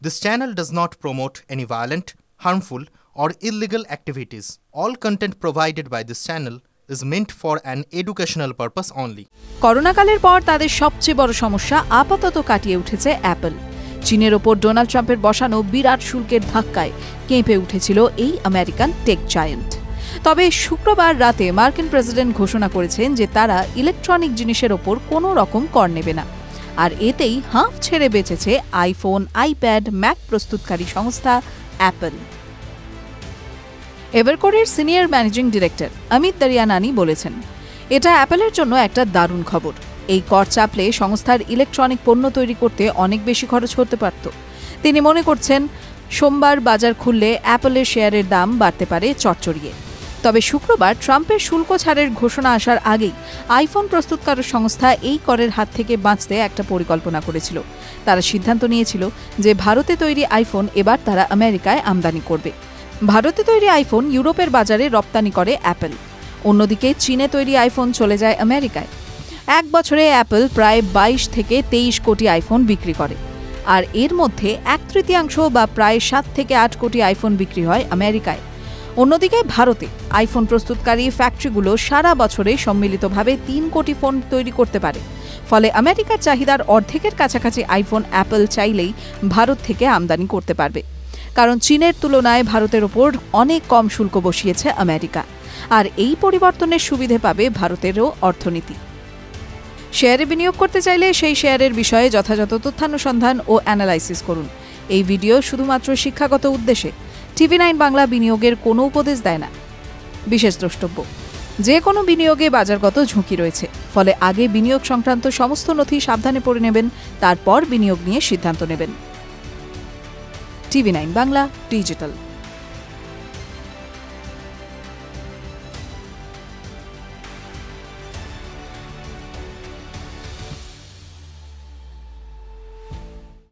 This channel does not promote any violent, harmful, or illegal activities. All content provided by this channel is meant for an educational purpose only. করোনাকালের পর তাদের সবচেয়ে বড় সমস্যা আপাতত কাটিয়ে উঠেছে অ্যাপল। চীনের ওপর ডোনাল্ড ট্রাম্পের বসানো বিরাট শুল্কের ধাক্কায় কেঁপে উঠেছিল এই আমেরিকান টেক জায়ান্ট। তবে শুক্রবার রাতে মার্কিন প্রেসিডেন্ট ঘোষণা করেছেন যে তারা ইলেকট্রনিক জিনিসের ওপর কোনো রকম কর নেবে না। আর এতেই হাঁফ ছেড়ে বেঁচেছে আইফোন, আইপ্যাড, ম্যাক প্রস্তুতকারী সংস্থা অ্যাপল। এভারকোরের senior managing director Amit Dariyanani বলেছেন, এটা অ্যাপলের জন্য একটা দারুণ খবর। এই কর চাপলে সংস্থার ইলেকট্রনিক পণ্য তৈরি করতে অনেক বেশি খরচ হতে পারত। তিনি মনে করছেন সোমবার বাজার খুললে অ্যাপলের শেয়ারের দাম বাড়তে পারে চড়চড়িয়ে। তবে শুক্রবার ট্রাম্পের শুল্ক ছাড়ের ঘোষণা আসার আগেই আইফোন প্রস্তুতকারক সংস্থা এই করের হাত থেকে বাঁচতে একটা পরিকল্পনা করেছিল। তারা সিদ্ধান্ত নিয়েছিল যে ভারতে তৈরি আইফোন এবার তারা আমেরিকায় আমদানি করবে। ভারতে তৈরি আইফোন ইউরোপের বাজারে রপ্তানি করে অ্যাপল। অন্যদিকে চীনে তৈরি আইফোন চলে যায় আমেরিকায়। এক বছরে অ্যাপল প্রায় 22 থেকে 23 কোটি আইফোন বিক্রি করে। আর এর মধ্যে 1/3 বা প্রায় 7 থেকে 8 কোটি আইফোন বিক্রি হয় আমেরিকায়। অন্যদিকে ভারতে আইফোন প্রস্তুতকারী ফ্যাক্টরিগুলো সারা বছরে সম্মিলিতভাবে 3 কোটি ফোন তৈরি করতে পারে। ফলে আমেরিকার চাহিদার অর্ধেকের কাছাকাছি আইফোন অ্যাপল চাইলেই ভারত থেকে আমদানি করতে পারবে। কারণ চীনের তুলনায় ভারতের ওপর অনেক কম শুল্ক বসিয়েছে আমেরিকা। আর এই পরিবর্তনের সুবিধে পাবে ভারতেরও অর্থনীতি। শেয়ারে বিনিয়োগ করতে চাইলে সেই শেয়ারের বিষয়ে যথাযথ তথ্যানুসন্ধান ও অ্যানালাইসিস করুন। এই ভিডিও শুধুমাত্র শিক্ষাগত উদ্দেশ্যে। TV9 বাংলা বিনিয়োগের কোনো উপদেশ দেয় না। বিশেষ দ্রষ্টব্য, যে কোনো বিনিয়োগে বাজারগত ঝুঁকি রয়েছে। ফলে আগে বিনিয়োগ সংক্রান্ত সমস্ত নথি সাবধানে পড়ে নেবেন, তারপর বিনিয়োগ নিয়ে সিদ্ধান্ত নেবেন। TV9 Bangla digital.